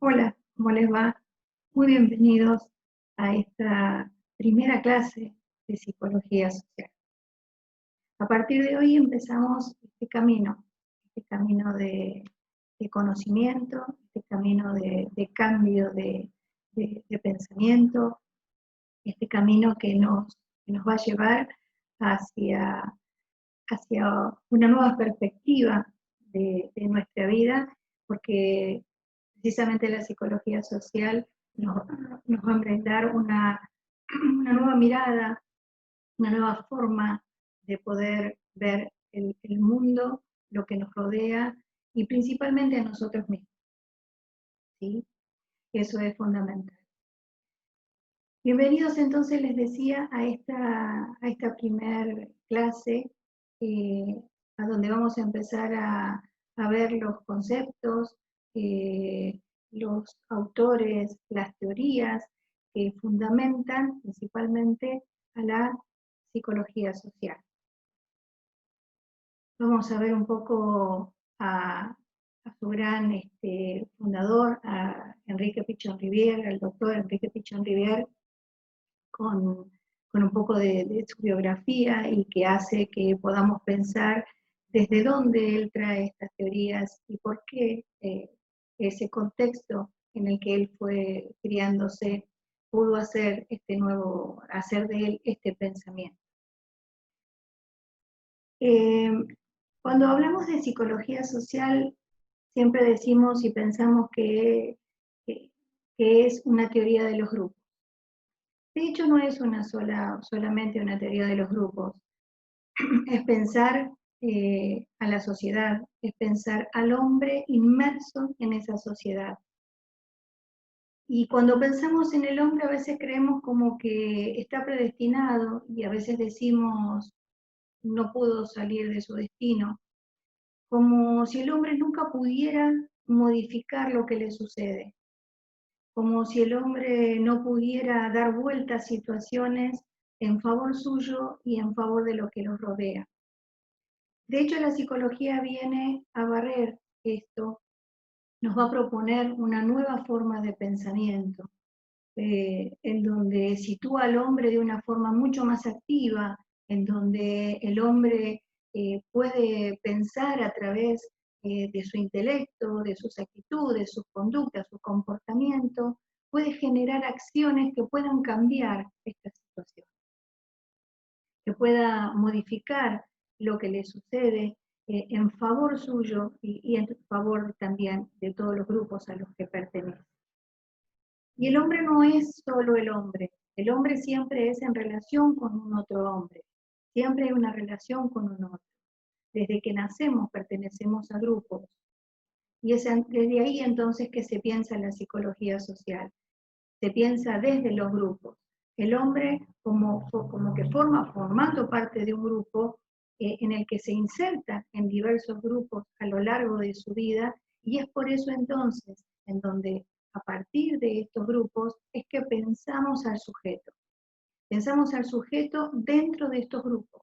Hola, ¿cómo les va? Muy bienvenidos a esta primera clase de psicología social. A partir de hoy empezamos este camino de conocimiento, este camino de cambio de pensamiento, este camino que nos va a llevar hacia, hacia una nueva perspectiva de nuestra vida, porque precisamente la psicología social nos va a brindar una nueva mirada, una nueva forma de poder ver el mundo, lo que nos rodea y principalmente a nosotros mismos, ¿sí? Eso es fundamental. Bienvenidos entonces, les decía, a esta primer clase, eh, a donde vamos a empezar a ver los conceptos, eh, los autores, las teorías que fundamentan principalmente a la psicología social. Vamos a ver un poco a su gran fundador, a Enrique Pichon Rivière, al doctor Enrique Pichon Rivière, con un poco de su biografía y que hace que podamos pensar desde dónde él trae estas teorías y por qué ese contexto en el que él fue criándose pudo hacer hacer de él este pensamiento. Eh, Cuando hablamos de psicología social, siempre decimos y pensamos que es una teoría de los grupos. De hecho, no es solamente una teoría de los grupos, es pensar a la sociedad, es pensar al hombre inmerso en esa sociedad. Y cuando pensamos en el hombre, a veces creemos como que está predestinado y a veces decimos no pudo salir de su destino, como si el hombre nunca pudiera modificar lo que le sucede, como si el hombre no pudiera dar vuelta a situaciones en favor suyo y en favor de lo que lo rodea. De hecho, la psicología viene a barrer esto, nos va a proponer una nueva forma de pensamiento, en donde sitúa al hombre de una forma mucho más activa, en donde el hombre puede pensar a través de su intelecto, de sus actitudes, sus conductas, su comportamiento, puede generar acciones que puedan cambiar esta situación, que pueda modificar lo que le sucede en favor suyo y en favor también de todos los grupos a los que pertenece. Y el hombre no es solo el hombre siempre es en relación con un otro hombre, siempre hay una relación con un otro. Desde que nacemos pertenecemos a grupos, y es desde ahí entonces que se piensa en la psicología social, se piensa desde los grupos. El hombre como que formando parte de un grupo en el que se inserta en diversos grupos a lo largo de su vida, y es por eso entonces en donde a partir de estos grupos es que pensamos al sujeto. Pensamos al sujeto dentro de estos grupos.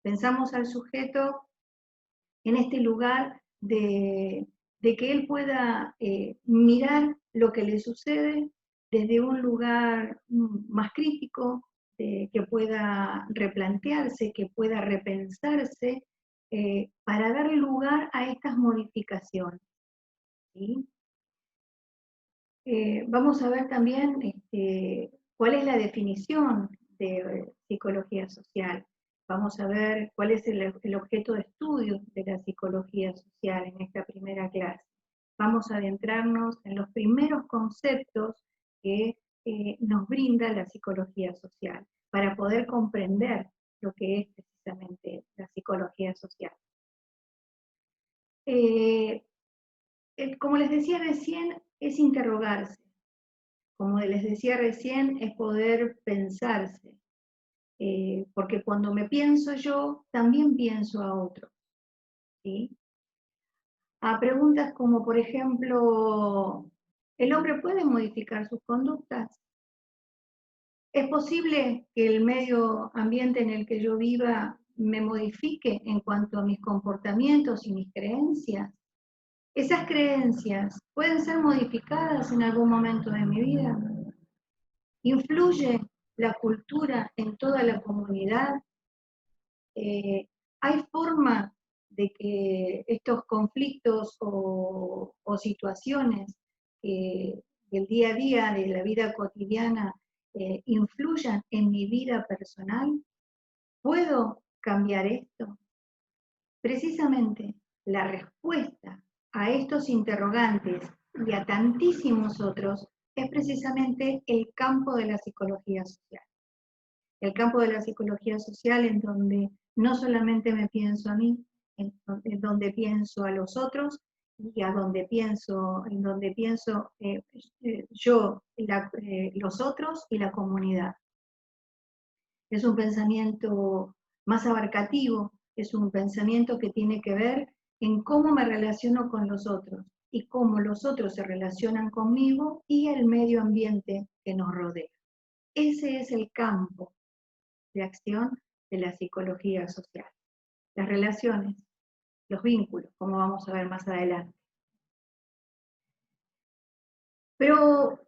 Pensamos al sujeto en este lugar de que él pueda mirar lo que le sucede desde un lugar más crítico, que pueda replantearse, que pueda repensarse, para dar lugar a estas modificaciones, ¿sí? Vamos a ver también cuál es la definición de psicología social. Vamos a ver cuál es el objeto de estudio de la psicología social en esta primera clase. Vamos a adentrarnos en los primeros conceptos que nos brinda la psicología social para poder comprender lo que es precisamente la psicología social. Como les decía recién, es interrogarse. Como les decía recién, es poder pensarse, porque cuando me pienso yo, también pienso a otro, ¿sí? A preguntas como, por ejemplo, ¿el hombre puede modificar sus conductas? ¿Es posible que el medio ambiente en el que yo viva me modifique en cuanto a mis comportamientos y mis creencias? ¿Esas creencias pueden ser modificadas en algún momento de mi vida? ¿Influye la cultura en toda la comunidad? ¿Hay forma de que estos conflictos o situaciones del día a día, de la vida cotidiana, influyan en mi vida personal? ¿Puedo cambiar esto? Precisamente la respuesta a estos interrogantes y a tantísimos otros es precisamente el campo de la psicología social. El campo de la psicología social en donde no solamente me pienso a mí, en donde pienso a los otros y en donde pienso yo, los otros y la comunidad. Es un pensamiento más abarcativo, es un pensamiento que tiene que ver en cómo me relaciono con los otros y cómo los otros se relacionan conmigo y el medio ambiente que nos rodea. Ese es el campo de acción de la psicología social. Las relaciones, los vínculos, como vamos a ver más adelante. Pero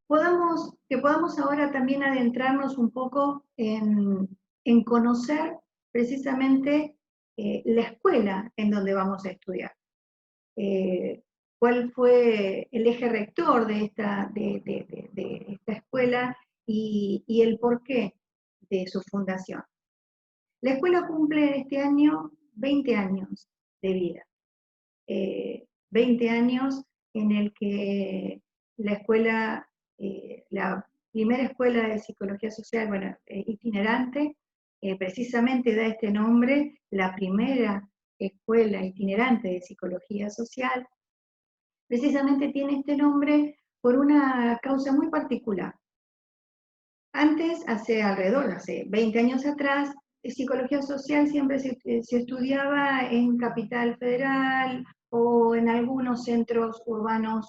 podamos ahora también adentrarnos un poco en conocer precisamente la escuela en donde vamos a estudiar. ¿Cuál fue el eje rector de esta escuela y el porqué de su fundación? La escuela cumple este año 20 años de vida. 20 años en el que la escuela, la primera escuela de psicología social, bueno, itinerante, precisamente da este nombre, la primera escuela itinerante de psicología social, precisamente tiene este nombre por una causa muy particular. Antes, hace 20 años atrás, psicología social siempre se estudiaba en Capital Federal o en algunos centros urbanos,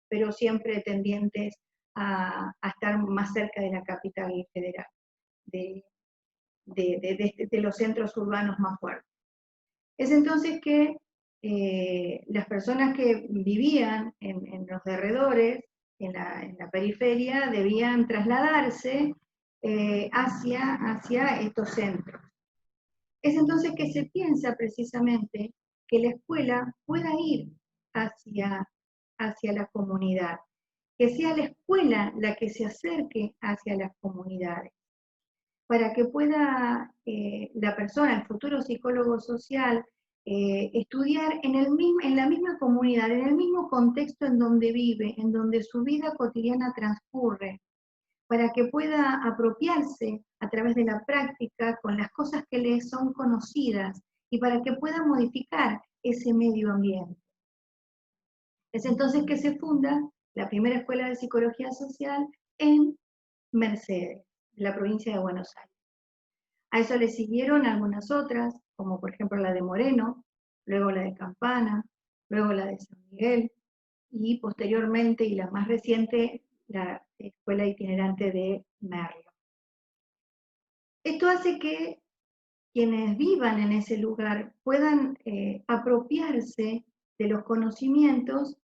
pero siempre tendientes a estar más cerca de la capital federal, de los centros urbanos más fuertes. Es entonces que las personas que vivían en los alrededores, en la periferia, debían trasladarse hacia estos centros. Es entonces que se piensa precisamente que la escuela pueda ir hacia la comunidad, que sea la escuela la que se acerque hacia las comunidades, para que pueda la persona, el futuro psicólogo social, estudiar en la misma comunidad, en el mismo contexto en donde vive, en donde su vida cotidiana transcurre, para que pueda apropiarse a través de la práctica con las cosas que le son conocidas y para que pueda modificar ese medio ambiente. Es entonces que se funda la primera escuela de psicología social en Mercedes, la provincia de Buenos Aires. A eso le siguieron algunas otras, como por ejemplo la de Moreno, luego la de Campana, luego la de San Miguel, y posteriormente, y la más reciente, la escuela itinerante de Merlo. Esto hace que quienes vivan en ese lugar puedan apropiarse de los conocimientos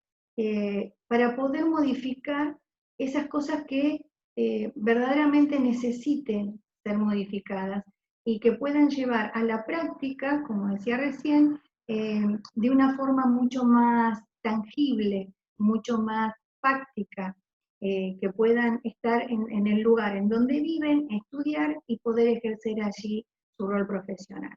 para poder modificar esas cosas que verdaderamente necesiten ser modificadas y que puedan llevar a la práctica, como decía recién, de una forma mucho más tangible, mucho más práctica, que puedan estar en el lugar en donde viven, estudiar y poder ejercer allí su rol profesional.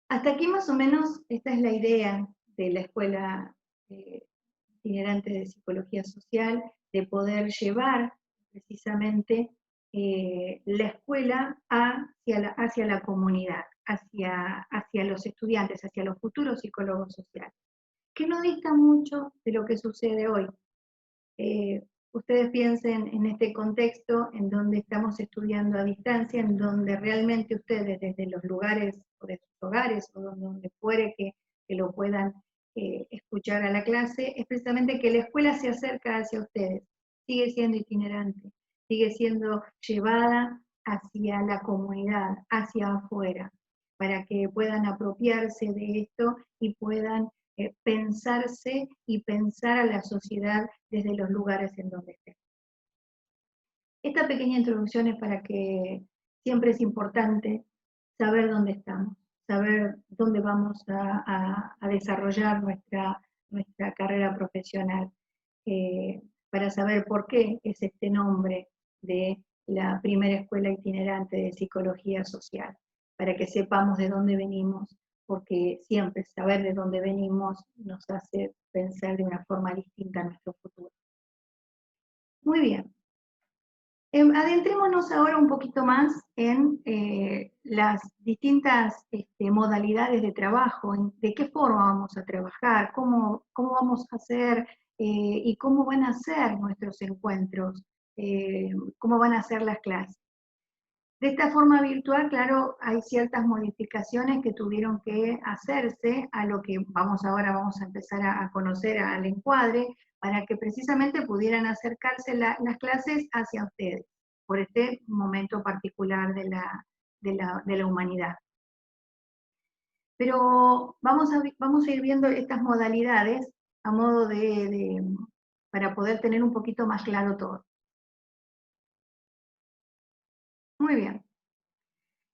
Hasta aquí más o menos esta es la idea de la escuela itinerante de psicología social, de poder llevar precisamente la escuela hacia la comunidad, hacia los estudiantes, hacia los futuros psicólogos sociales, que no dista mucho de lo que sucede hoy. Ustedes piensen en este contexto en donde estamos estudiando a distancia, en donde realmente ustedes desde los lugares o de sus hogares o donde fuere que lo puedan escuchar a la clase, es precisamente que la escuela se acerca hacia ustedes, sigue siendo itinerante, sigue siendo llevada hacia la comunidad, hacia afuera. para que puedan apropiarse de esto y puedan pensarse y pensar a la sociedad desde los lugares en donde estén. Esta pequeña introducción es para que siempre es importante saber dónde estamos, saber dónde vamos a desarrollar nuestra carrera profesional, para saber por qué es este nombre de la primera escuela itinerante de psicología social, para que sepamos de dónde venimos, porque siempre saber de dónde venimos nos hace pensar de una forma distinta en nuestro futuro. Muy bien. Adentrémonos ahora un poquito más en las distintas modalidades de trabajo, de qué forma vamos a trabajar, cómo vamos a hacer y cómo van a ser nuestros encuentros, cómo van a ser las clases. De esta forma virtual, claro, hay ciertas modificaciones que tuvieron que hacerse a lo que ahora vamos a empezar a conocer al encuadre, para que precisamente pudieran acercarse las clases hacia ustedes, por este momento particular de la humanidad. Pero vamos a ir viendo estas modalidades a modo para poder tener un poquito más claro todo. Muy bien.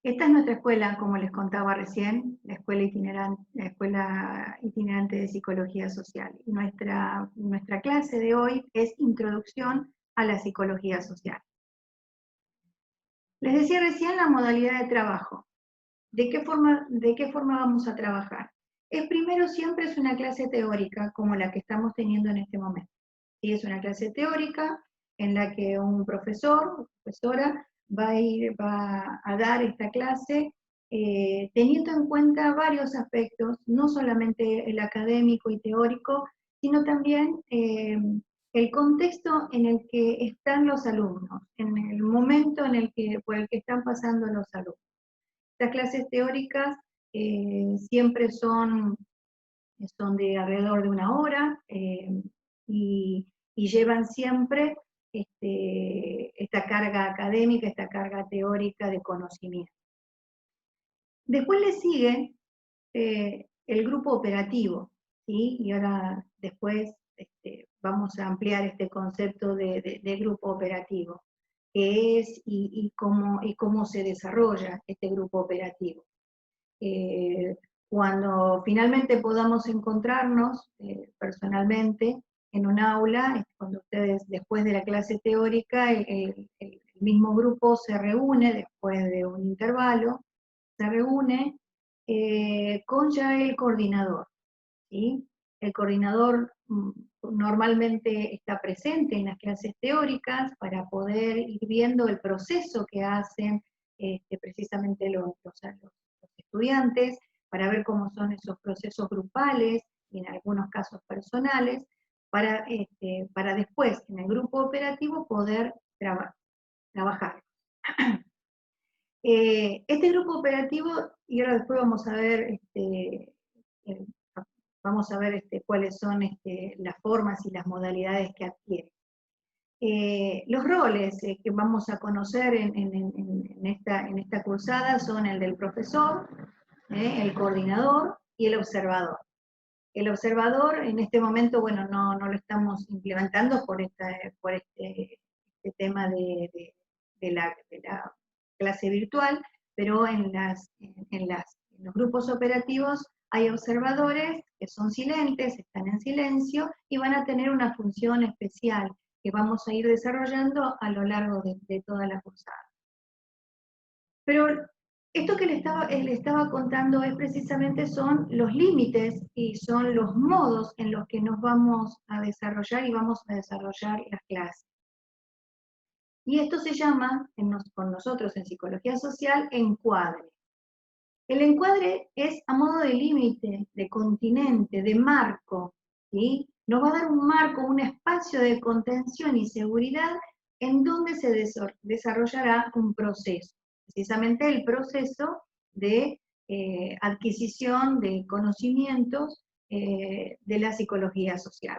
Esta es nuestra escuela, como les contaba recién, la Escuela Itinerante de Psicología Social. Y nuestra clase de hoy es Introducción a la Psicología Social. Les decía recién la modalidad de trabajo. ¿De qué forma vamos a trabajar? Primero siempre es una clase teórica, como la que estamos teniendo en este momento. ¿Sí? Es una clase teórica en la que un profesor o profesora va a dar esta clase teniendo en cuenta varios aspectos, no solamente el académico y teórico, sino también el contexto en el que están los alumnos, en el momento por el que están pasando los alumnos. Estas clases teóricas siempre son de alrededor de una hora y llevan siempre esta carga académica, esta carga teórica de conocimiento. Después le sigue el grupo operativo, ¿sí? Y ahora después vamos a ampliar este concepto de grupo operativo, qué es y cómo se desarrolla este grupo operativo. Cuando finalmente podamos encontrarnos personalmente en un aula, cuando ustedes después de la clase teórica, el mismo grupo se reúne después de un intervalo, se reúne con ya el coordinador, ¿sí? El coordinador normalmente está presente en las clases teóricas para poder ir viendo el proceso que hacen precisamente los estudiantes, para ver cómo son esos procesos grupales y en algunos casos personales, para después en el grupo operativo poder trabajar. Este grupo operativo, y ahora después vamos a ver cuáles son las formas y las modalidades que adquiere. Los roles que vamos a conocer en esta cursada son el del profesor, el coordinador y el observador. El observador en este momento, bueno, no lo estamos implementando por este tema de la clase virtual, pero en los grupos operativos hay observadores que son silentes, están en silencio y van a tener una función especial que vamos a ir desarrollando a lo largo de toda la cursada. Pero esto que le estaba contando son los límites y son los modos en los que nos vamos a desarrollar y vamos a desarrollar las clases. Y esto se llama, con nosotros en psicología social, encuadre. El encuadre es a modo de límite, de continente, de marco, ¿sí? Nos va a dar un marco, un espacio de contención y seguridad en donde se desarrollará un proceso, precisamente el proceso de adquisición de conocimientos de la psicología social.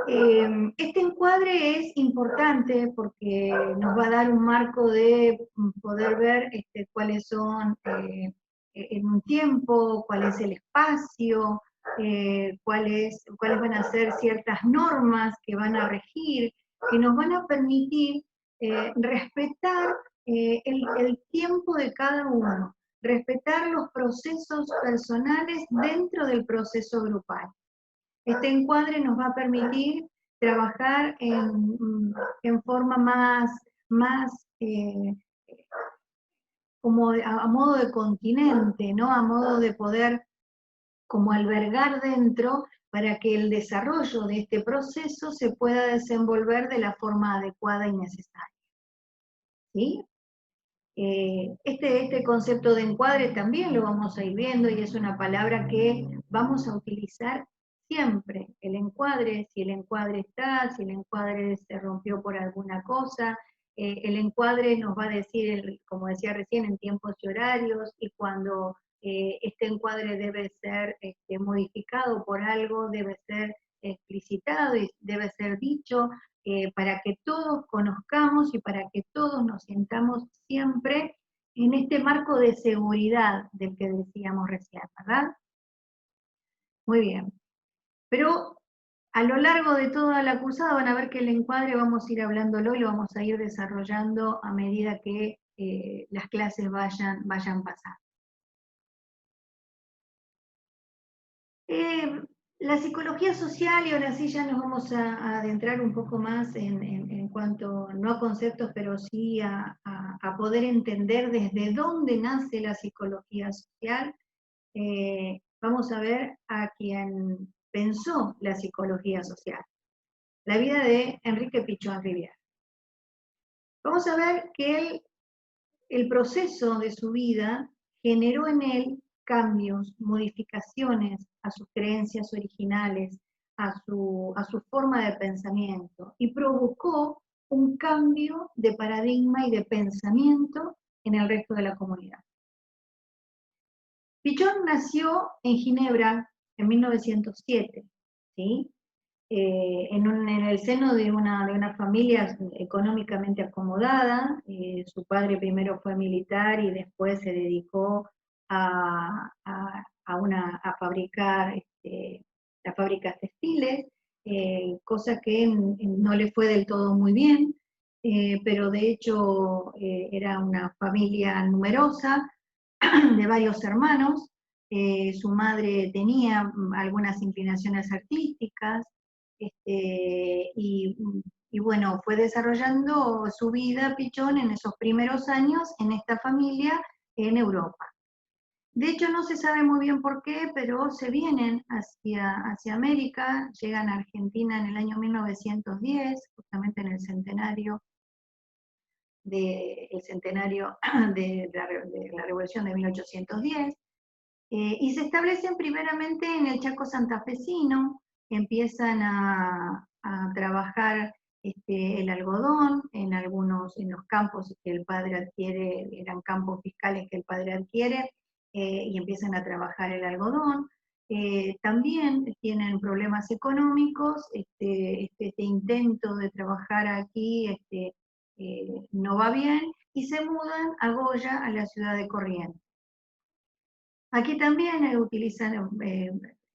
Este encuadre es importante porque nos va a dar un marco de poder ver cuáles son en un tiempo, cuál es el espacio, cuáles van a ser ciertas normas que van a regir, que nos van a permitir respetar el tiempo de cada uno, respetar los procesos personales dentro del proceso grupal. Este encuadre nos va a permitir trabajar en forma más como a modo de continente, ¿no? A modo de poder como albergar dentro para que el desarrollo de este proceso se pueda desenvolver de la forma adecuada y necesaria. ¿Sí? Este concepto de encuadre también lo vamos a ir viendo y es una palabra que vamos a utilizar siempre. El encuadre, si el encuadre está, si el encuadre se rompió por alguna cosa, el encuadre nos va a decir, como decía recién, en tiempos y horarios, y cuando este encuadre debe ser modificado por algo, debe ser explicitado y debe ser dicho, para que todos conozcamos y para que todos nos sintamos siempre en este marco de seguridad del que decíamos recién, ¿verdad? Muy bien. Pero a lo largo de toda la cursada van a ver que el encuadre vamos a ir hablándolo y lo vamos a ir desarrollando a medida que las clases vayan pasando. La psicología social, y ahora sí ya nos vamos a adentrar un poco más en cuanto, no a conceptos, pero sí a poder entender desde dónde nace la psicología social. Vamos a ver a quien pensó la psicología social, la vida de Enrique Pichón Rivière. Vamos a ver que el proceso de su vida generó en él cambios, modificaciones a sus creencias originales, a su forma de pensamiento, y provocó un cambio de paradigma y de pensamiento en el resto de la comunidad. Pichón nació en Ginebra en 1907, ¿sí? En el seno de una familia económicamente acomodada. Su padre primero fue militar y después se dedicó a fabricar las fábricas textiles, cosa que no le fue del todo muy bien, pero de hecho era una familia numerosa, de varios hermanos. Su madre tenía algunas inclinaciones artísticas, y bueno, fue desarrollando su vida Pichón en esos primeros años en esta familia en Europa. De hecho, no se sabe muy bien por qué, pero se vienen hacia América, llegan a Argentina en el año 1910, justamente en el centenario de la Revolución de 1810, y se establecen primeramente en el Chaco santafesino, empiezan a trabajar el algodón en los campos que el padre adquiere, eran campos fiscales que el padre adquiere, y empiezan a trabajar el algodón. También tienen problemas económicos, este intento de trabajar aquí no va bien, y se mudan a Goya, a la ciudad de Corrientes. Aquí también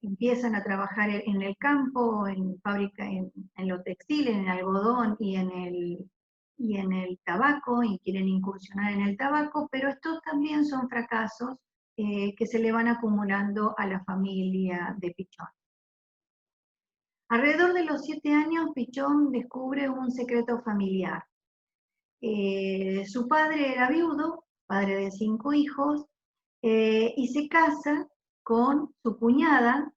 empiezan a trabajar en el campo, en fábrica, en lo textil, en el algodón y en el tabaco, y quieren incursionar en el tabaco, pero estos también son fracasos que se le van acumulando a la familia de Pichón. Alrededor de los 7 años, Pichón descubre un secreto familiar. Su padre era viudo, padre de 5 hijos, y se casa con su cuñada,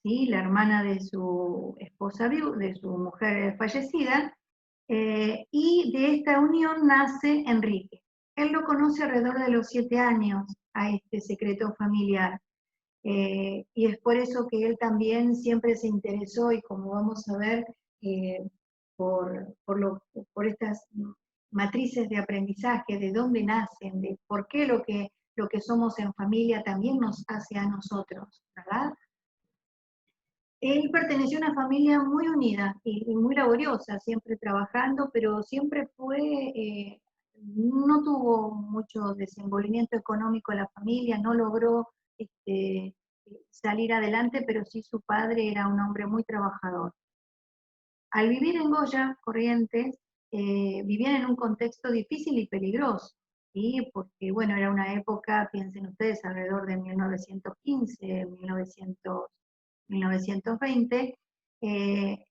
¿sí? La hermana de su esposa, de su mujer fallecida, y de esta unión nace Enrique. Él lo conoce alrededor de los 7 años, a este secreto familiar, y es por eso que él también siempre se interesó, y como vamos a ver, por estas matrices de aprendizaje, de dónde nacen, de por qué lo que somos en familia también nos hace a nosotros, ¿verdad? Él perteneció a una familia muy unida y muy laboriosa, siempre trabajando, pero siempre no tuvo mucho desenvolvimiento económico en la familia, no logró salir adelante, pero sí su padre era un hombre muy trabajador. Al vivir en Goya, Corrientes, vivían en un contexto difícil y peligroso, ¿sí? Porque, bueno, era una época, piensen ustedes, alrededor de 1915, 1920, eh,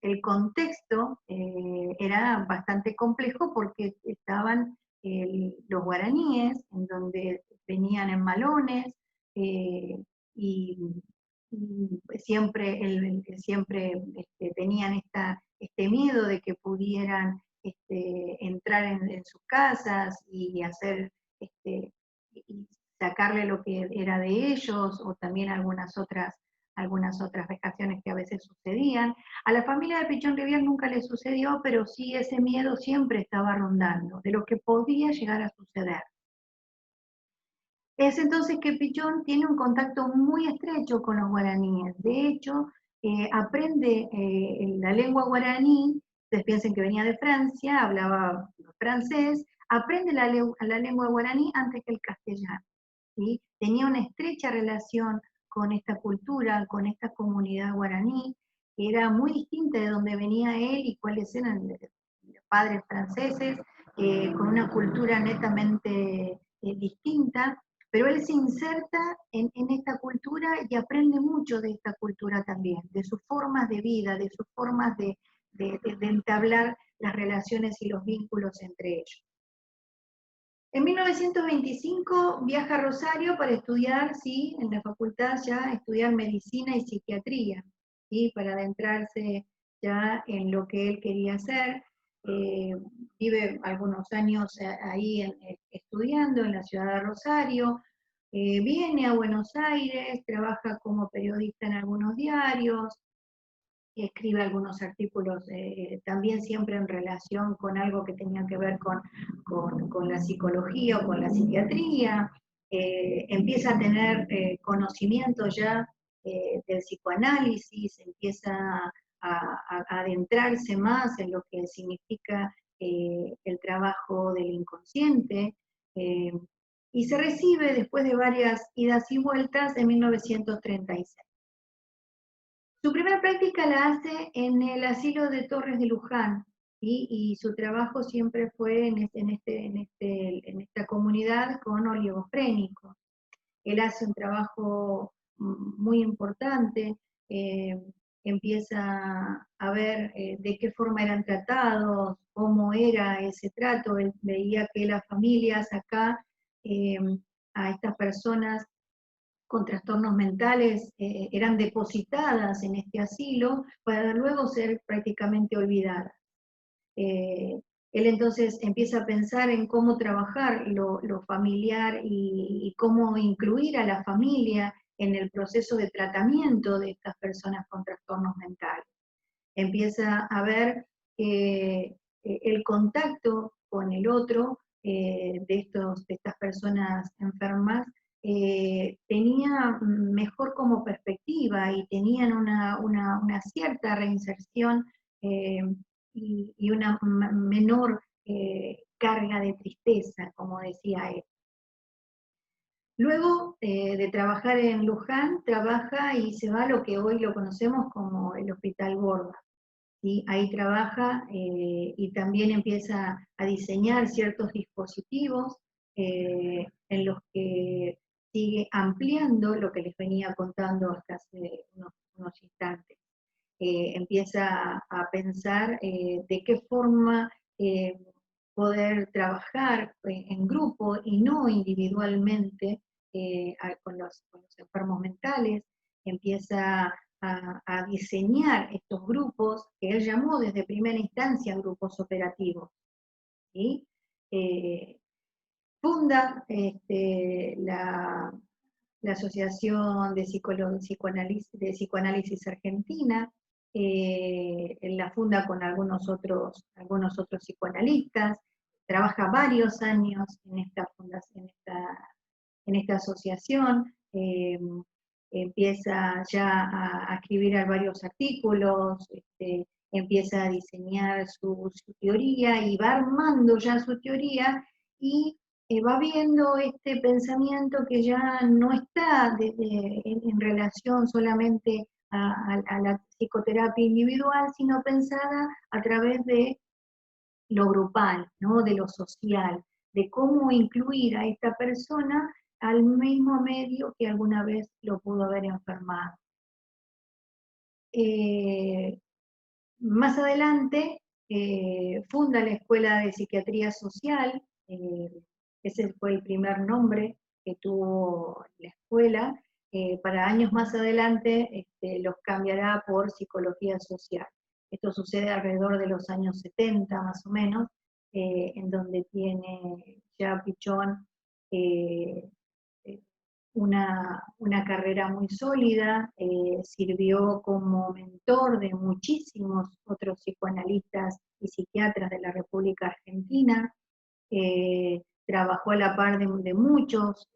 el contexto era bastante complejo porque estaban los guaraníes, en donde venían en malones, eh, y y siempre tenían este miedo de que pudieran entrar en sus casas y hacer y sacarle lo que era de ellos, o también algunas otras vejaciones que a veces sucedían. A la familia de Pichón Rivière nunca le sucedió, pero sí ese miedo siempre estaba rondando, de lo que podía llegar a suceder. Es entonces que Pichón tiene un contacto muy estrecho con los guaraníes. De hecho, aprende la lengua guaraní. Ustedes piensen que venía de Francia, hablaba francés, aprende la lengua guaraní antes que el castellano, ¿sí? Tenía una estrecha relación con esta cultura, con esta comunidad guaraní, que era muy distinta de donde venía él y cuáles eran los padres franceses, con una cultura netamente distinta, pero él se inserta en esta cultura y aprende mucho de esta cultura también, de sus formas de vida, de sus formas de entablar las relaciones y los vínculos entre ellos. En 1925 viaja a Rosario para estudiar, sí, en la facultad ya, estudiar medicina y psiquiatría, ¿sí? Para adentrarse ya en lo que él quería hacer. Vive algunos años ahí estudiando en la ciudad de Rosario. Viene a Buenos Aires, trabaja como periodista en algunos diarios, escribe algunos artículos también siempre en relación con algo que tenía que ver con la psicología o con la psiquiatría. Empieza a tener conocimiento ya del psicoanálisis, empieza a adentrarse más en lo que significa el trabajo del inconsciente, eh, y se recibe después de varias idas y vueltas en 1936. Su primera práctica la hace en el asilo de Torres de Luján, ¿sí? Y su trabajo siempre fue en esta comunidad con oligofrénicos. Él hace un trabajo muy importante, eh, empieza a ver de qué forma eran tratados, cómo era ese trato. Él veía que las familias acá, eh, a estas personas con trastornos mentales eran depositadas en este asilo para luego ser prácticamente olvidadas. Él entonces empieza a pensar en cómo trabajar lo familiar y cómo incluir a la familia en el proceso de tratamiento de estas personas con trastornos mentales. Empieza a ver el contacto con el otro de estas personas enfermas tenía mejor como perspectiva y tenían una cierta reinserción eh, y una menor carga de tristeza, como decía él. Luego de trabajar en Luján, trabaja y se va a lo que hoy lo conocemos como el Hospital Borda. ¿Sí? Ahí trabaja y también empieza a diseñar ciertos dispositivos en los que sigue ampliando lo que les venía contando hasta hace unos instantes. Empieza a pensar de qué forma poder trabajar en grupo y no individualmente con los enfermos mentales. Empieza a diseñar estos grupos que él llamó desde primera instancia grupos operativos. ¿Sí? Funda la Asociación de Psicoanálisis Argentina, la funda con algunos otros psicoanalistas, trabaja varios años en esta asociación, empieza ya a escribir varios artículos, empieza a diseñar su teoría y va armando ya su teoría y va viendo este pensamiento que ya no está en relación solamente a la psicoterapia individual, sino pensada a través de lo grupal, ¿no? De lo social, de cómo incluir a esta persona al mismo medio que alguna vez lo pudo haber enfermado. Más adelante funda la Escuela de Psiquiatría Social, ese fue el primer nombre que tuvo la escuela. Para años más adelante los cambiará por Psicología Social. Esto sucede alrededor de los años 70 más o menos, en donde tiene ya Pichón una carrera muy sólida, sirvió como mentor de muchísimos otros psicoanalistas y psiquiatras de la República Argentina, trabajó a la par de muchos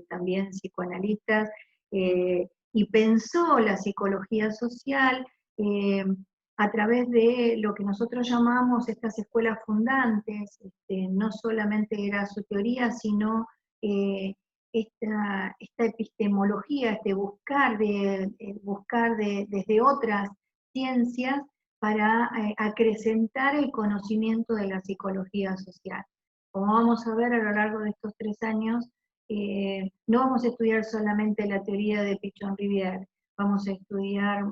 también psicoanalistas, y pensó la psicología social a través de lo que nosotros llamamos estas escuelas fundantes. No solamente era su teoría, sino esta epistemología, buscar desde otras ciencias para acrecentar el conocimiento de la psicología social. Como vamos a ver a lo largo de estos 3 años, no vamos a estudiar solamente la teoría de Pichon-Rivière, vamos a estudiar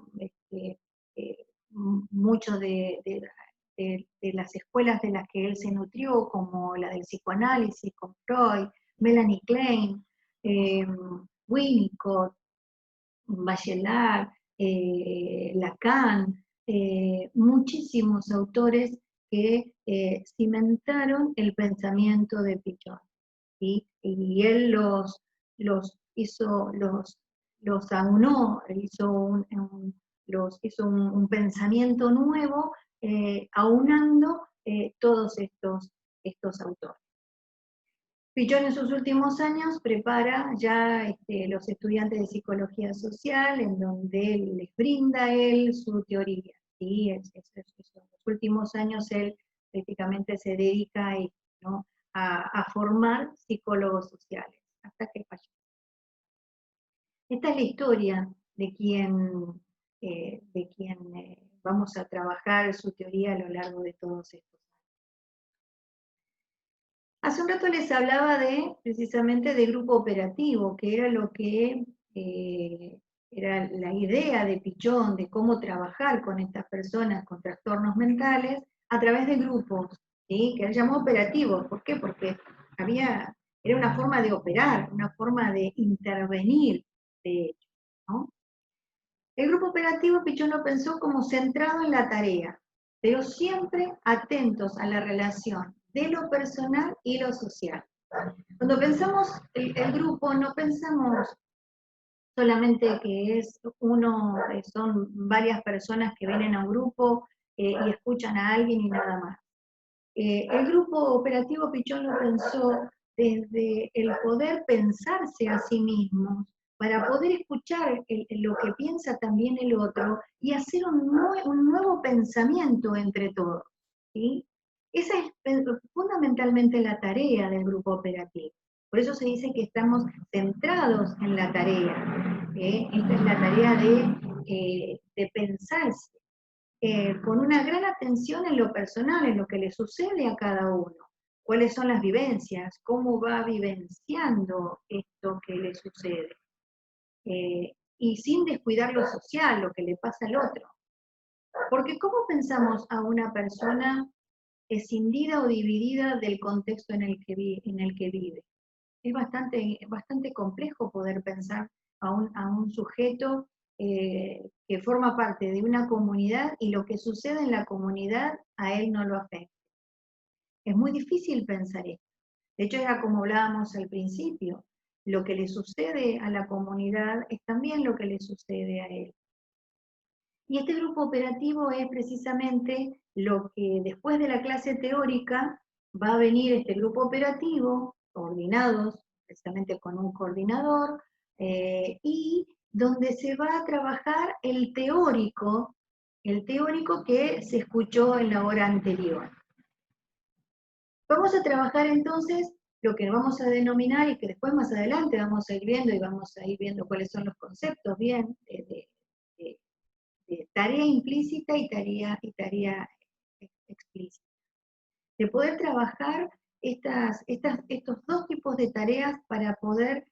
mucho de las escuelas de las que él se nutrió, como la del psicoanálisis con Freud, Melanie Klein, Winnicott, Bachelard, Lacan, muchísimos autores que cimentaron el pensamiento de Pichon. ¿Sí? Y él los aunó, hizo un pensamiento nuevo, aunando todos estos autores. Pichon en sus últimos años prepara ya los estudiantes de psicología social, en donde les brinda él su teoría. ¿Sí? En los últimos años él prácticamente se dedica a esto, ¿no? A formar psicólogos sociales, hasta que falleció. Esta es la historia de quien vamos a trabajar su teoría a lo largo de todos estos años. Hace un rato les hablaba precisamente de grupo operativo, que era lo que era la idea de Pichon, de cómo trabajar con estas personas con trastornos mentales a través de grupos, ¿sí? Que él llamó operativo. ¿Por qué? Porque era una forma de operar, una forma de intervenir, de hecho, ¿no? El grupo operativo Pichon lo pensó como centrado en la tarea, pero siempre atentos a la relación de lo personal y lo social. Cuando pensamos el grupo, no pensamos solamente que son varias personas que vienen a un grupo y escuchan a alguien y nada más. El grupo operativo Pichon lo pensó desde el poder pensarse a sí mismos, para poder escuchar lo que piensa también el otro y hacer un nuevo pensamiento entre todos. ¿Sí? Esa es fundamentalmente la tarea del grupo operativo. Por eso se dice que estamos centrados en la tarea. Esta es la tarea de pensarse, con una gran atención en lo personal, en lo que le sucede a cada uno. Cuáles son las vivencias, cómo va vivenciando esto que le sucede. Y sin descuidar lo social, lo que le pasa al otro. Porque ¿cómo pensamos a una persona escindida o dividida del contexto en el que vive? Es bastante complejo poder pensar a un sujeto que forma parte de una comunidad y lo que sucede en la comunidad a él no lo afecta. Es muy difícil pensar esto. De hecho, era como hablábamos al principio, lo que le sucede a la comunidad es también lo que le sucede a él. Y este grupo operativo es precisamente lo que después de la clase teórica va a venir este grupo operativo, coordinados precisamente con un coordinador, y donde se va a trabajar el teórico que se escuchó en la hora anterior. Vamos a trabajar entonces lo que vamos a denominar y que después más adelante vamos a ir viendo y vamos a ir viendo cuáles son los conceptos bien de tarea implícita y tarea explícita. De poder trabajar estos dos tipos de tareas para poder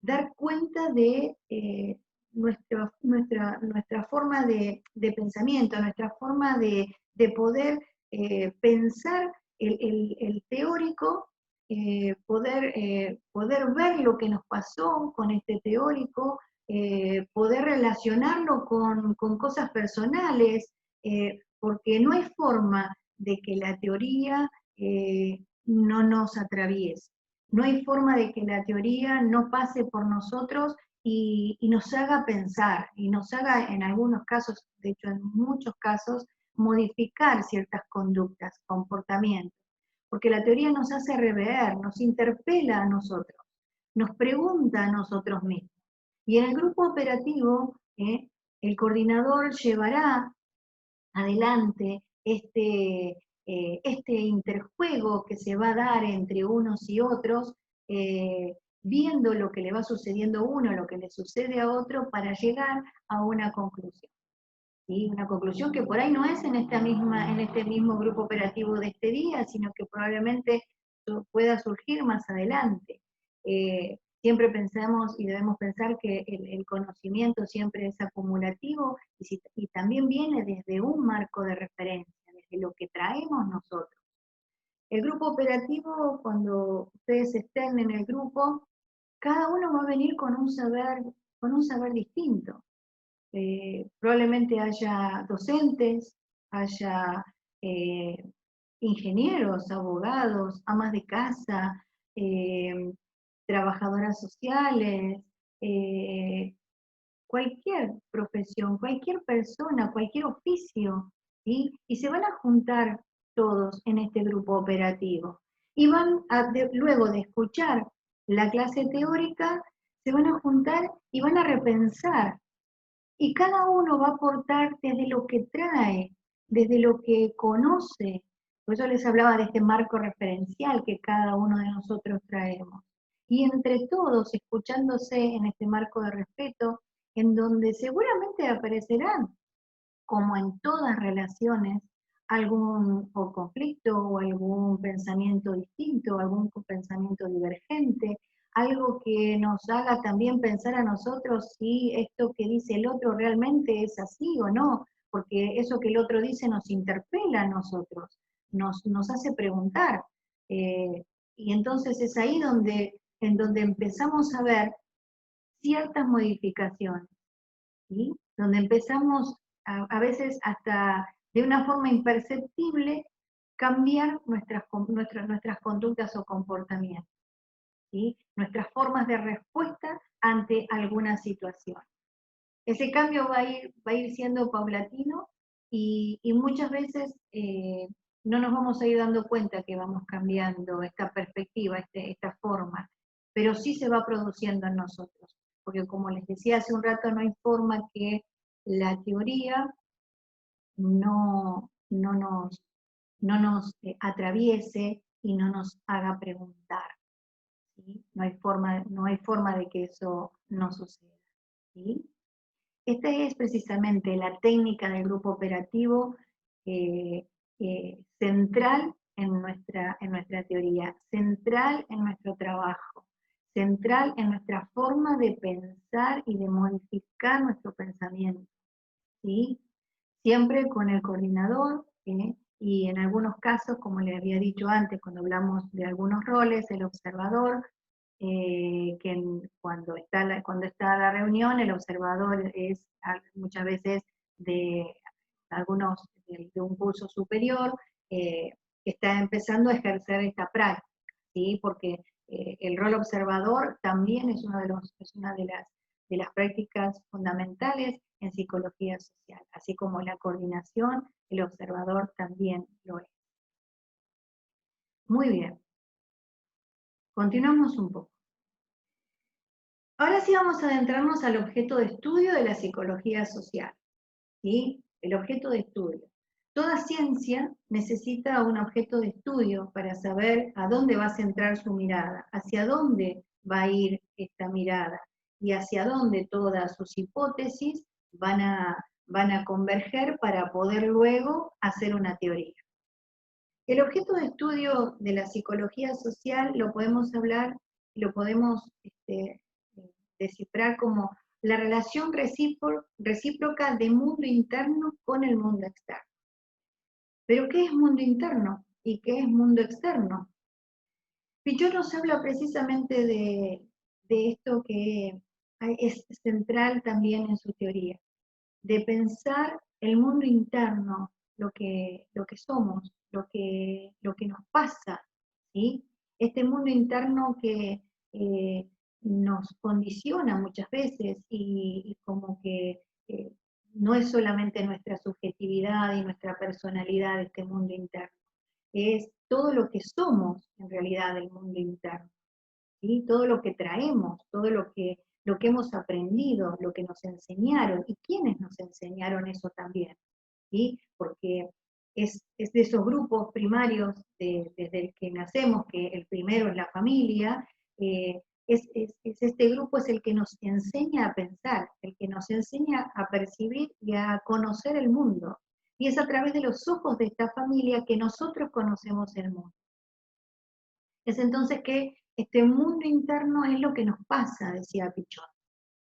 dar cuenta de nuestra forma de pensamiento, nuestra forma de poder pensar el teórico, poder ver lo que nos pasó con este teórico, poder relacionarlo con cosas personales, porque no hay forma de que la teoría no nos atraviese. No hay forma de que la teoría no pase por nosotros y nos haga pensar, y nos haga en algunos casos, de hecho en muchos casos, modificar ciertas conductas, comportamientos. Porque la teoría nos hace rever, nos interpela a nosotros, nos pregunta a nosotros mismos. Y en el grupo operativo, el coordinador llevará adelante este interjuego que se va a dar entre unos y otros, viendo lo que le va sucediendo a uno, lo que le sucede a otro, para llegar a una conclusión. ¿Sí? Una conclusión que por ahí no es en este mismo grupo operativo de este día, sino que probablemente pueda surgir más adelante. Siempre pensamos y debemos pensar que el conocimiento siempre es acumulativo y también viene desde un marco de referencia, desde lo que traemos nosotros. El grupo operativo, cuando ustedes estén en el grupo, cada uno va a venir con un saber distinto. Probablemente haya docentes, haya ingenieros, abogados, amas de casa, trabajadoras sociales, cualquier profesión, cualquier persona, cualquier oficio, ¿sí? Y se van a juntar todos en este grupo operativo. Y luego de escuchar la clase teórica, se van a juntar y van a repensar. Y cada uno va a aportar desde lo que trae, desde lo que conoce. Por eso les hablaba de este marco referencial que cada uno de nosotros traemos. Y entre todos, escuchándose en este marco de respeto, en donde seguramente aparecerán, como en todas relaciones, algún o conflicto o algún pensamiento distinto, algún pensamiento divergente, algo que nos haga también pensar a nosotros si esto que dice el otro realmente es así o no, porque eso que el otro dice nos interpela a nosotros, nos hace preguntar. Y entonces es ahí en donde empezamos a ver ciertas modificaciones, ¿sí? Donde empezamos a veces hasta de una forma imperceptible cambiar nuestras conductas o comportamientos, ¿sí? Nuestras formas de respuesta ante alguna situación. Ese cambio va a ir siendo paulatino y muchas veces no nos vamos a ir dando cuenta que vamos cambiando esta perspectiva, esta forma, pero sí se va produciendo en nosotros. Porque como les decía hace un rato, no hay forma que la teoría no nos atraviese y no nos haga preguntar. ¿Sí? No hay forma de que eso no suceda. ¿Sí? Esta es precisamente la técnica del grupo operativo central en nuestra teoría, central en nuestro trabajo, central en nuestra forma de pensar y de modificar nuestro pensamiento. ¿Sí? Siempre con el coordinador, y en algunos casos, como le había dicho antes, cuando hablamos de algunos roles, el observador, cuando está la reunión, el observador es muchas veces de de un curso superior, que está empezando a ejercer esta práctica, ¿sí? Porque el rol observador también es una de las prácticas fundamentales en psicología social, así como la coordinación, el observador también lo es. Muy bien, continuamos un poco. Ahora sí vamos a adentrarnos al objeto de estudio de la psicología social, ¿sí? El objeto de estudio. Toda ciencia necesita un objeto de estudio para saber a dónde va a centrar su mirada, hacia dónde va a ir esta mirada y hacia dónde todas sus hipótesis van a converger para poder luego hacer una teoría. El objeto de estudio de la psicología social lo podemos hablar, lo podemos descifrar como la relación recíproca de mundo interno con el mundo externo. Pero ¿qué es mundo interno y qué es mundo externo? Pichot nos habla precisamente de esto que es central también en su teoría, de pensar el mundo interno, lo que somos, lo que nos pasa, ¿sí? Este mundo interno que eh, nos condiciona muchas veces y como que eh, no es solamente nuestra subjetividad y nuestra personalidad este mundo interno, es todo lo que somos en realidad del mundo interno. ¿Sí? Todo lo que traemos, todo lo que hemos aprendido, lo que nos enseñaron y quiénes nos enseñaron eso también, ¿sí? Porque es de esos grupos primarios desde el que nacemos, que el primero es la familia, es este grupo es el que nos enseña a pensar, el que nos enseña a percibir y a conocer el mundo. Y es a través de los ojos de esta familia que nosotros conocemos el mundo. Es entonces que este mundo interno es lo que nos pasa, decía Pichón.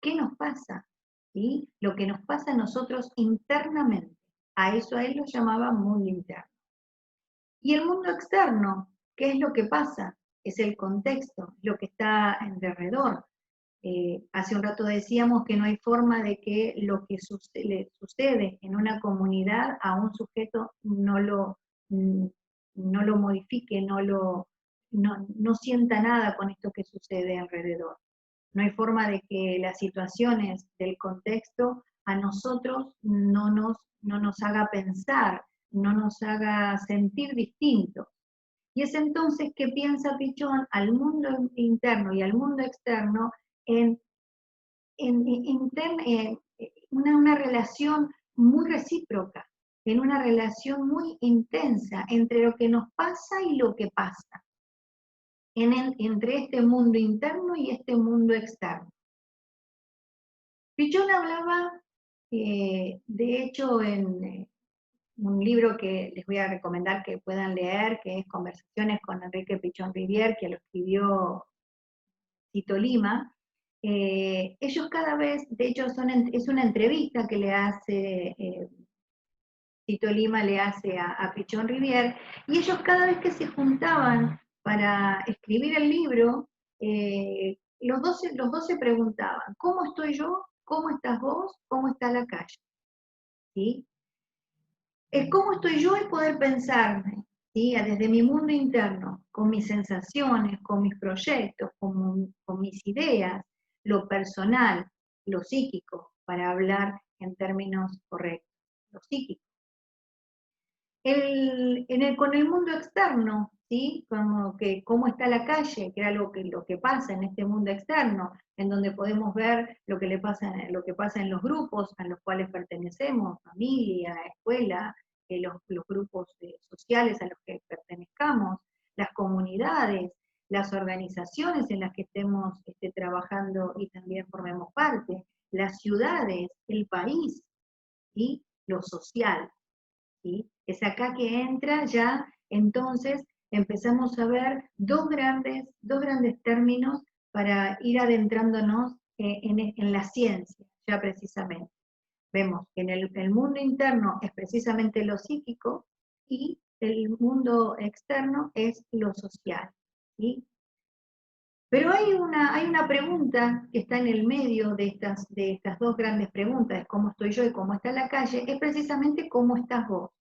¿Qué nos pasa? ¿Sí? Lo que nos pasa a nosotros internamente. A eso a él lo llamaba mundo interno. Y el mundo externo, ¿qué es lo que pasa? Es el contexto, lo que está alrededor. Hace un rato decíamos que no hay forma de que lo que sucede en una comunidad a un sujeto no lo modifique, no sienta nada con esto que sucede alrededor. No hay forma de que las situaciones del contexto a nosotros no nos haga pensar, no nos haga sentir distintos. Y es entonces que piensa Pichón al mundo interno y al mundo externo en, una relación muy recíproca, en una relación muy intensa entre lo que nos pasa y lo que pasa, entre este mundo interno y este mundo externo. Pichón hablaba, de hecho, en un libro que les voy a recomendar que puedan leer, que es Conversaciones con Enrique Pichón Rivière, que lo escribió Tito Lima. Ellos cada vez, de hecho, es una entrevista que le hace Tito Lima le hace a Pichón Rivière, y ellos cada vez que se juntaban para escribir el libro, los dos se preguntaban, ¿cómo estoy yo? ¿Cómo estás vos? ¿Cómo está la calle? ¿Sí? El cómo estoy yo es poder pensarme, ¿sí? Desde mi mundo interno, con mis sensaciones, con mis proyectos, con mis ideas, lo personal, lo psíquico, para hablar en términos correctos, lo psíquico. Con el mundo externo, ¿sí? Como que cómo está la calle, que era lo que pasa en este mundo externo, en donde podemos ver lo que pasa en los grupos a los cuales pertenecemos, familia, escuela, los grupos sociales a los que pertenezcamos, las comunidades, las organizaciones en las que estemos trabajando y también formemos parte, las ciudades, el país, y lo social. ¿Sí? Es acá que entra ya, entonces empezamos a ver dos grandes términos para ir adentrándonos en la ciencia, ya precisamente. Vemos que en el mundo interno es precisamente lo psíquico y el mundo externo es lo social. ¿Sí? Pero hay una pregunta que está en el medio de estas dos grandes preguntas, cómo estoy yo y cómo está la calle, es precisamente cómo estás vos.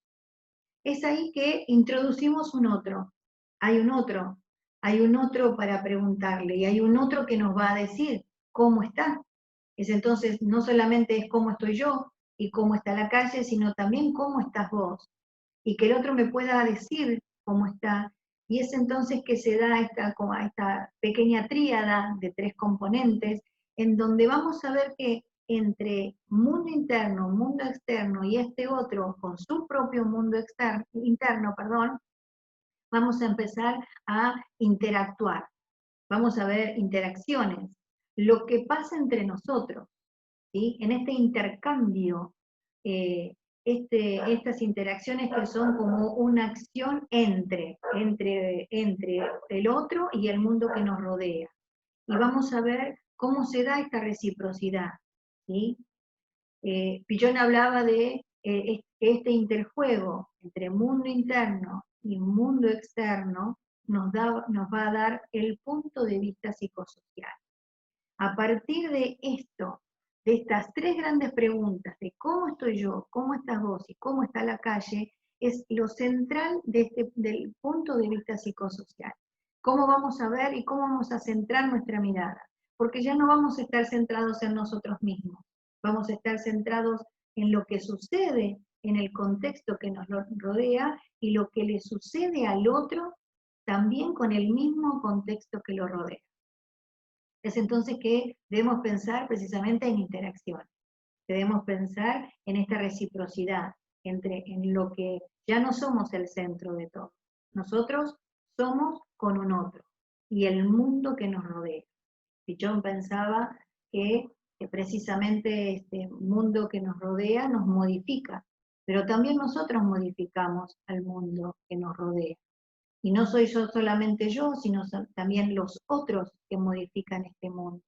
Es ahí que introducimos un otro. Hay un otro, hay un otro para preguntarle y hay un otro que nos va a decir cómo está. Es entonces, no solamente es cómo estoy yo y cómo está la calle, sino también cómo estás vos. Y que el otro me pueda decir cómo está. Y es entonces que se da esta pequeña tríada de tres componentes en donde vamos a ver que entre mundo interno, mundo externo y este otro con su propio mundo interno, vamos a empezar a interactuar, vamos a ver interacciones, lo que pasa entre nosotros, ¿sí? En este intercambio, estas interacciones que son como una acción entre el otro y el mundo que nos rodea. Y vamos a ver cómo se da esta reciprocidad, ¿sí? Pillon hablaba de este interjuego entre mundo interno y mundo externo nos va a dar el punto de vista psicosocial. A partir de esto, de estas tres grandes preguntas, de cómo estoy yo, cómo estás vos y cómo está la calle, es lo central del punto de vista psicosocial. Cómo vamos a ver y cómo vamos a centrar nuestra mirada. Porque ya no vamos a estar centrados en nosotros mismos, vamos a estar centrados en lo que sucede en el contexto que nos rodea y lo que le sucede al otro también con el mismo contexto que lo rodea. Es entonces que debemos pensar precisamente en interacción, debemos pensar en esta reciprocidad, en lo que ya no somos el centro de todo. Nosotros somos con un otro y el mundo que nos rodea. Pillon pensaba que precisamente este mundo que nos rodea nos modifica, pero también nosotros modificamos al mundo que nos rodea. Y no soy yo solamente yo, sino también los otros que modifican este mundo.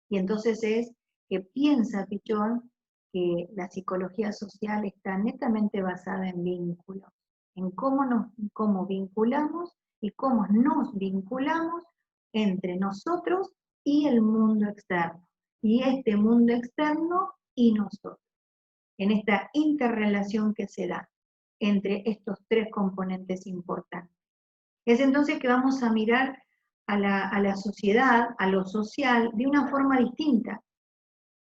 Y entonces es que piensa Pillon que la psicología social está netamente basada en vínculos, en cómo vinculamos y cómo nos vinculamos entre nosotros y el mundo externo, y este mundo externo y nosotros, en esta interrelación que se da entre estos tres componentes importantes. Es entonces que vamos a mirar a la sociedad, a lo social, de una forma distinta,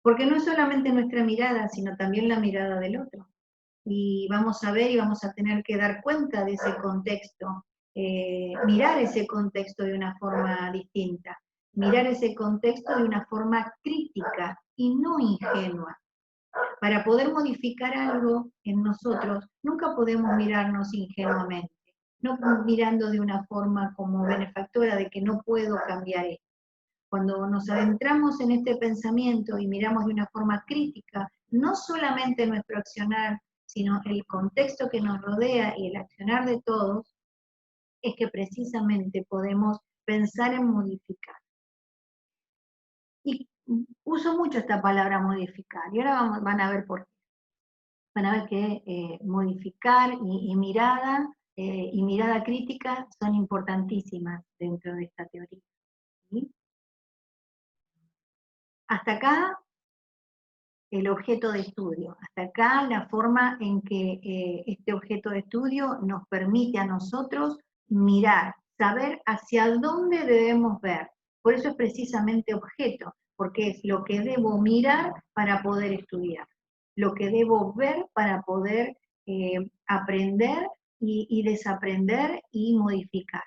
porque no es solamente nuestra mirada, sino también la mirada del otro. Y vamos a ver y vamos a tener que dar cuenta de ese contexto, mirar ese contexto de una forma distinta, mirar ese contexto de una forma crítica y no ingenua. Para poder modificar algo en nosotros, nunca podemos mirarnos ingenuamente, no mirando de una forma como benefactora de que no puedo cambiar esto. Cuando nos adentramos en este pensamiento y miramos de una forma crítica, no solamente nuestro accionar, sino el contexto que nos rodea y el accionar de todos, es que precisamente podemos pensar en modificar. Y uso mucho esta palabra modificar, y ahora van a ver por qué. Van a ver que modificar y mirada crítica son importantísimas dentro de esta teoría. ¿Sí? Hasta acá el objeto de estudio, hasta acá la forma en que este objeto de estudio nos permite a nosotros mirar, saber hacia dónde debemos ver. Por eso es precisamente objeto, porque es lo que debo mirar para poder estudiar, lo que debo ver para poder aprender y desaprender y modificar.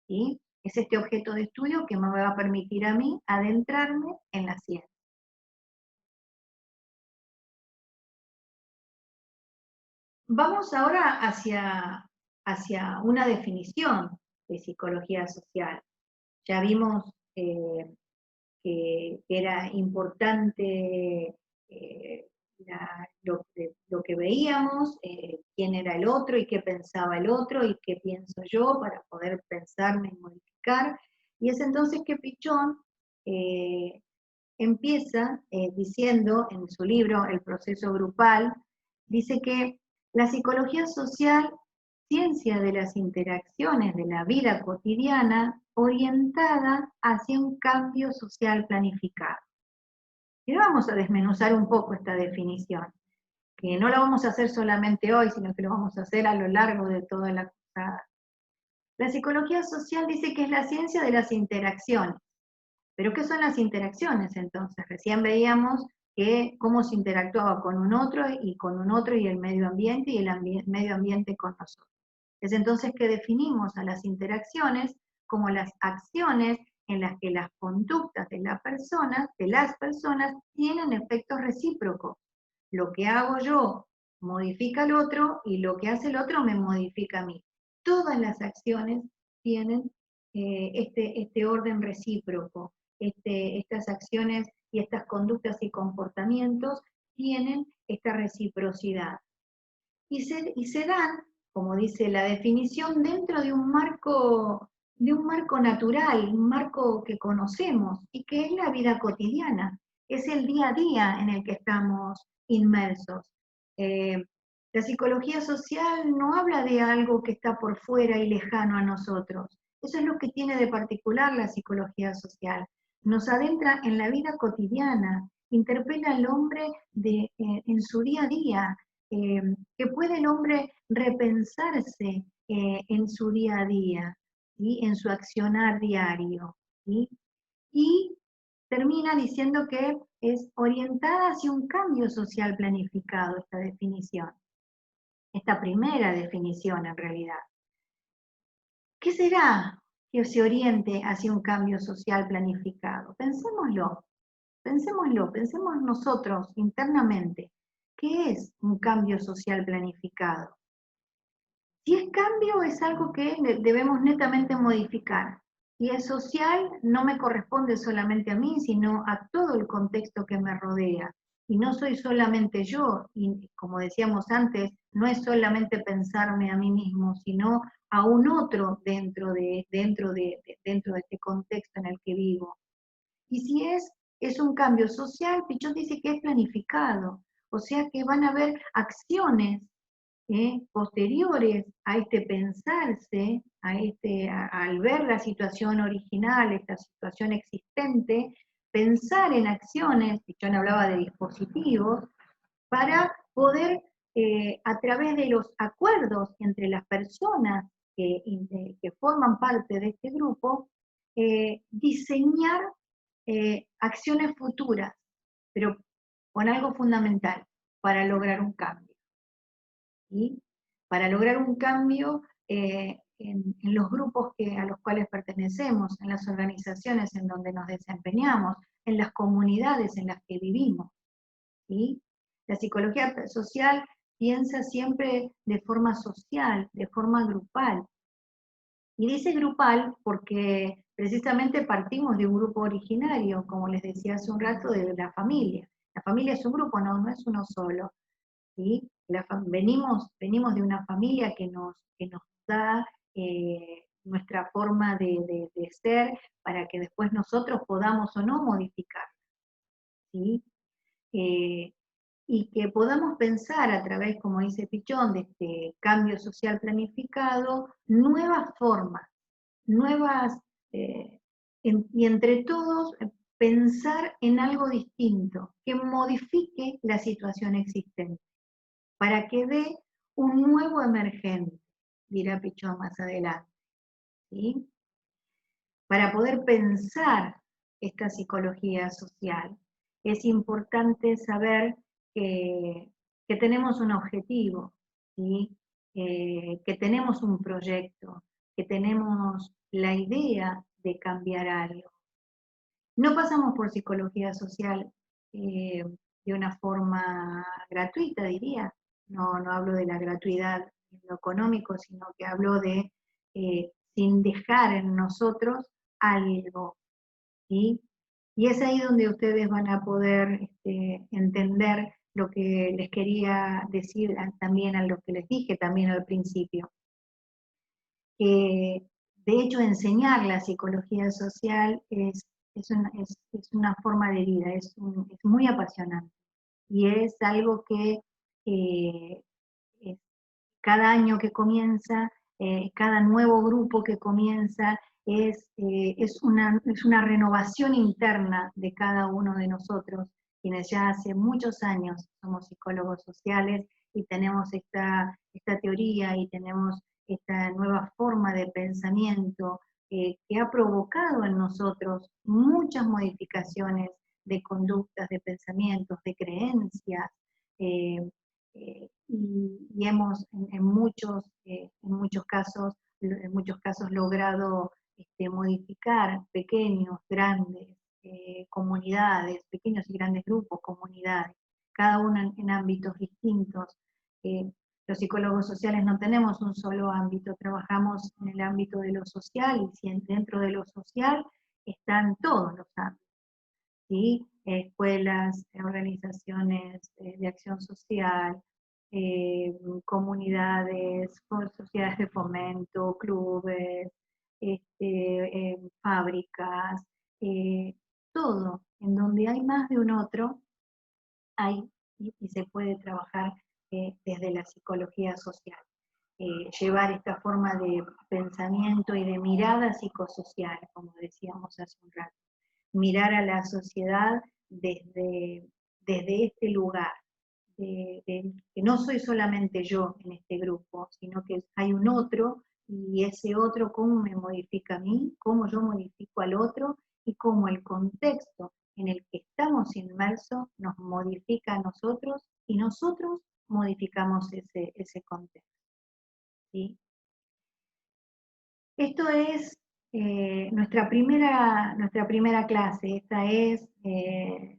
¿Sí? Es este objeto de estudio que me va a permitir a mí adentrarme en la ciencia. Vamos ahora hacia una definición de psicología social. Ya vimos que era importante lo que veíamos, quién era el otro y qué pensaba el otro y qué pienso yo para poder pensarme y modificar. Y es entonces que Pillon empieza diciendo en su libro El proceso grupal, dice que la psicología social, ciencia de las interacciones de la vida cotidiana, orientada hacia un cambio social planificado. Y vamos a desmenuzar un poco esta definición, que no la vamos a hacer solamente hoy, sino que lo vamos a hacer a lo largo de toda la cruzada. La psicología social dice que es la ciencia de las interacciones. ¿Pero qué son las interacciones entonces? Recién veíamos cómo se interactuaba con un otro y el medio ambiente y el medio ambiente con nosotros. Es entonces que definimos a las interacciones como las acciones en las que las conductas de las personas tienen efectos recíprocos. Lo que hago yo modifica al otro y lo que hace el otro me modifica a mí. Todas las acciones tienen este orden recíproco. Estas acciones y estas conductas y comportamientos tienen esta reciprocidad. Y se dan, como dice la definición, dentro de un marco natural, un marco que conocemos y que es la vida cotidiana, es el día a día en el que estamos inmersos. Eh, la psicología social no habla de algo que está por fuera y lejano a nosotros. Eso es lo que tiene de particular la psicología social. Nos adentra en la vida cotidiana, interpela al hombre en su día a día, que puede el hombre repensarse en su día a día, ¿sí? En su accionar diario. ¿Sí? Y termina diciendo que es orientada hacia un cambio social planificado esta definición, esta primera definición en realidad. ¿Qué será que se oriente hacia un cambio social planificado? Pensemos nosotros internamente. ¿Qué es un cambio social planificado? Si es cambio, es algo que debemos netamente modificar. Si es social, no me corresponde solamente a mí, sino a todo el contexto que me rodea. Y no soy solamente yo, y como decíamos antes, no es solamente pensarme a mí mismo, sino a un otro dentro de este contexto en el que vivo. Y si es un cambio social, Pichot dice que es planificado, o sea que van a haber acciones posteriores a este pensarse, al ver la situación original, esta situación existente, pensar en acciones, Pichot hablaba de dispositivos, para poder, a través de los acuerdos entre las personas que forman parte de este grupo, diseñar acciones futuras, pero con algo fundamental, para lograr un cambio. ¿Sí? Para lograr un cambio en los grupos a los cuales pertenecemos, en las organizaciones en donde nos desempeñamos, en las comunidades en las que vivimos. ¿Sí? La psicología social piensa siempre de forma social, de forma grupal. Y dice grupal porque precisamente partimos de un grupo originario, como les decía hace un rato, de la familia. La familia es un grupo, no es uno solo. ¿Sí? Venimos de una familia que nos da nuestra forma de ser para que después nosotros podamos o no modificar. ¿Sí? Y que podamos pensar a través, como dice Pichón, de este cambio social planificado, nuevas formas, y entre todos pensar en algo distinto, que modifique la situación existente, para que dé un nuevo emergente, dirá Pichón más adelante. ¿Sí? Para poder pensar esta psicología social, es importante saber que tenemos un objetivo, ¿sí? Que tenemos un proyecto, que tenemos la idea de cambiar algo. No pasamos por psicología social de una forma gratuita, diría. No hablo de la gratuidad en lo económico, sino que hablo de sin dejar en nosotros algo. ¿Sí? Y es ahí donde ustedes van a poder entender lo que les quería decir también a lo que les dije también al principio. De hecho, enseñar la psicología social es una forma de vida, es muy apasionante. Y es algo que eh, cada año que comienza, cada nuevo grupo que comienza, es una renovación interna de cada uno de nosotros, quienes ya hace muchos años somos psicólogos sociales y tenemos esta teoría y tenemos esta nueva forma de pensamiento que ha provocado en nosotros muchas modificaciones de conductas, de pensamientos, de creencias, y hemos en muchos casos logrado de modificar pequeños, grandes comunidades, pequeños y grandes grupos, comunidades, cada uno en ámbitos distintos. Los psicólogos sociales no tenemos un solo ámbito, trabajamos en el ámbito de lo social, y si dentro de lo social están todos los ámbitos, ¿sí? Escuelas, organizaciones de acción social, comunidades, sociedades de fomento, clubes, fábricas, todo, en donde hay más de un otro, hay y se puede trabajar desde la psicología social. Llevar esta forma de pensamiento y de mirada psicosocial, como decíamos hace un rato. Mirar a la sociedad desde este lugar, que no soy solamente yo en este grupo, sino que hay un otro, y ese otro cómo me modifica a mí, cómo yo modifico al otro, y cómo el contexto en el que estamos inmersos nos modifica a nosotros, y nosotros modificamos ese contexto. ¿Sí? Esto es nuestra primera clase, esta es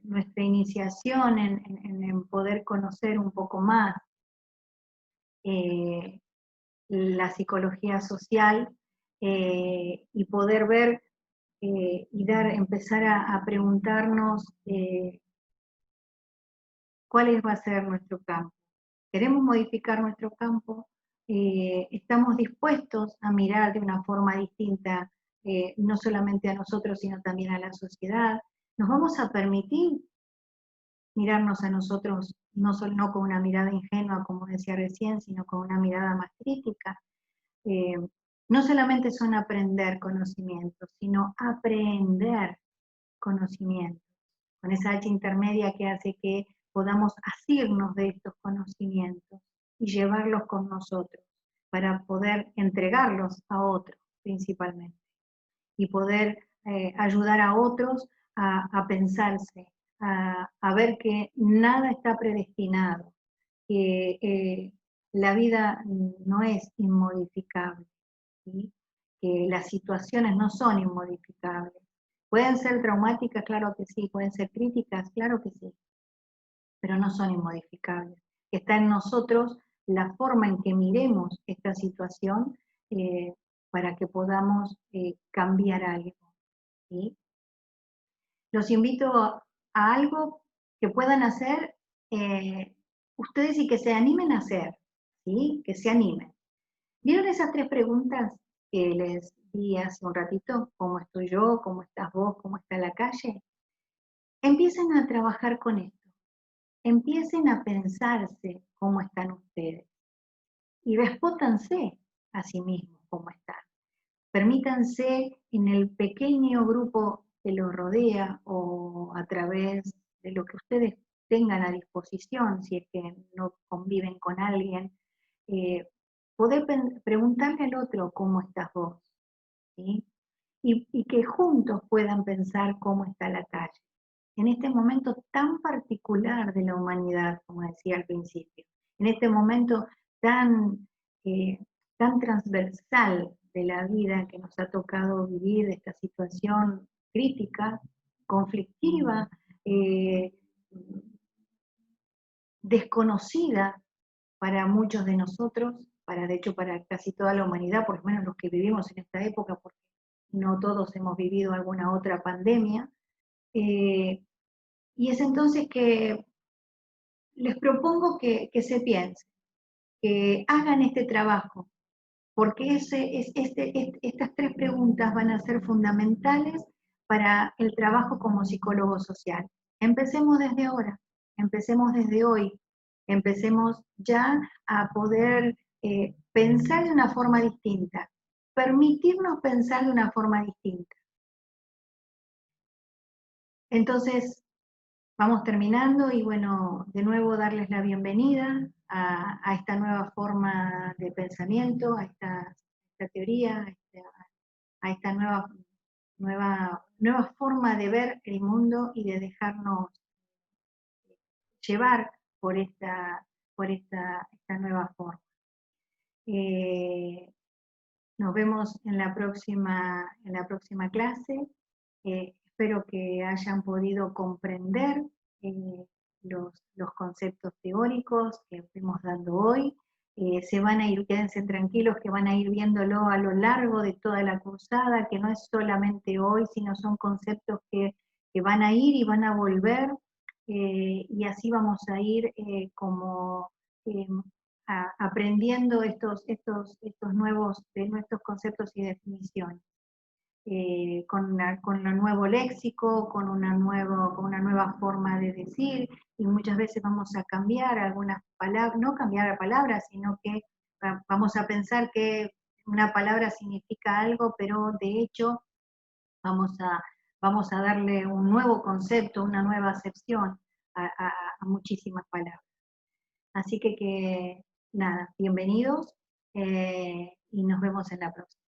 nuestra iniciación en poder conocer un poco más la psicología social, y poder ver empezar a preguntarnos cuál va a ser nuestro campo. ¿Queremos modificar nuestro campo? ¿Estamos dispuestos a mirar de una forma distinta, no solamente a nosotros, sino también a la sociedad? ¿Nos vamos a permitir mirarnos a nosotros no con una mirada ingenua, como decía recién, sino con una mirada más crítica? No solamente son aprender conocimientos, sino aprender conocimientos, con esa H intermedia que hace que podamos asirnos de estos conocimientos y llevarlos con nosotros para poder entregarlos a otros principalmente, y poder ayudar a otros a pensarse, a ver que nada está predestinado, que la vida no es inmodificable, ¿sí? Que las situaciones no son inmodificables. ¿Pueden ser traumáticas? Claro que sí. ¿Pueden ser críticas? Claro que sí. Pero no son inmodificables. Está en nosotros la forma en que miremos esta situación para que podamos cambiar algo. ¿Sí? Los invito a algo que puedan hacer ustedes y que se animen a hacer, ¿sí? Que se animen. ¿Vieron esas 3 preguntas que les di hace un ratito? ¿Cómo estoy yo? ¿Cómo estás vos? ¿Cómo está la calle? Empiecen a trabajar con esto. Empiecen a pensarse cómo están ustedes. Y respóndanse a sí mismos cómo están. Permítanse en el pequeño grupo que los rodea, o a través de lo que ustedes tengan a disposición, si es que no conviven con alguien, poder preguntarle al otro cómo estás vos, ¿sí? Y que juntos puedan pensar cómo está la calle, en este momento tan particular de la humanidad, como decía al principio, en este momento tan, tan transversal de la vida que nos ha tocado vivir, de esta situación crítica, conflictiva, desconocida para muchos de nosotros, de hecho para casi toda la humanidad, por lo menos los que vivimos en esta época, porque no todos hemos vivido alguna otra pandemia. Y es entonces que les propongo que se piensen, que hagan este trabajo, porque estas 3 preguntas van a ser fundamentales para el trabajo como psicólogo social. Empecemos desde ahora, empecemos desde hoy, empecemos ya a poder pensar de una forma distinta, permitirnos pensar de una forma distinta. Entonces, vamos terminando, y bueno, de nuevo darles la bienvenida a esta nueva forma de pensamiento, a esta teoría, a esta nueva forma de ver el mundo y de dejarnos llevar por esta nueva forma. Nos vemos en la próxima clase. Espero que hayan podido comprender los conceptos teóricos que fuimos dando hoy. Se van a ir, quédense tranquilos que van a ir viéndolo a lo largo de toda la cursada, que no es solamente hoy, sino son conceptos que van a ir y van a volver, y así vamos a ir como aprendiendo estos nuevos, de nuestros conceptos y definiciones. Con un nuevo léxico, con una nueva forma de decir, y muchas veces vamos a cambiar algunas palabras, no cambiar palabras, sino que vamos a pensar que una palabra significa algo, pero de hecho vamos a, vamos a darle un nuevo concepto, una nueva acepción a muchísimas palabras. Así que nada, bienvenidos y nos vemos en la próxima.